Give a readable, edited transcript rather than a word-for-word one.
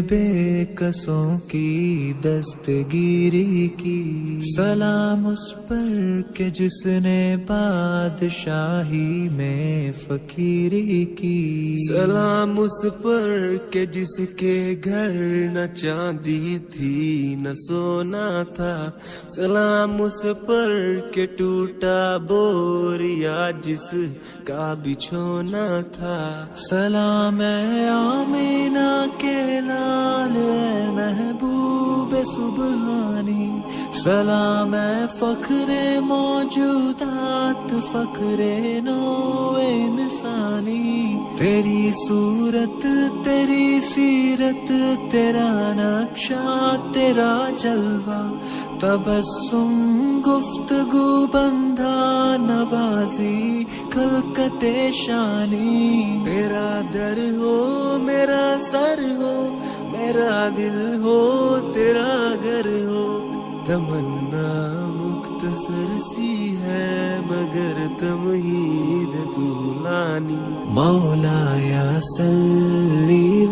بےکسوں کی دستگیری کی، سلام اس پر کہ جس نے بادشاہی میں فقیری کی، سلام اس پر کہ جس کے گھر نہ چاندی تھی نہ سونا تھا، سلام اس پر کہ ٹوٹا بوریا جس کا بچھونا تھا، سلام اے آمینہ کے لال اے محبوب سبحانی، سلام اے فخر موجودات فخر نو انسانی، تیری صورت تیری سیرت تیرا نقشہ تیرا جلوہ، تبسم گفتگو بندھا نوازی خلقت شانی، تیرا در ہو میرا سر ہو میرا دل ہو تیرا گھر ہو، تمنا مختصر سی ہے مگر تمہید طولانی، مولا یا صلی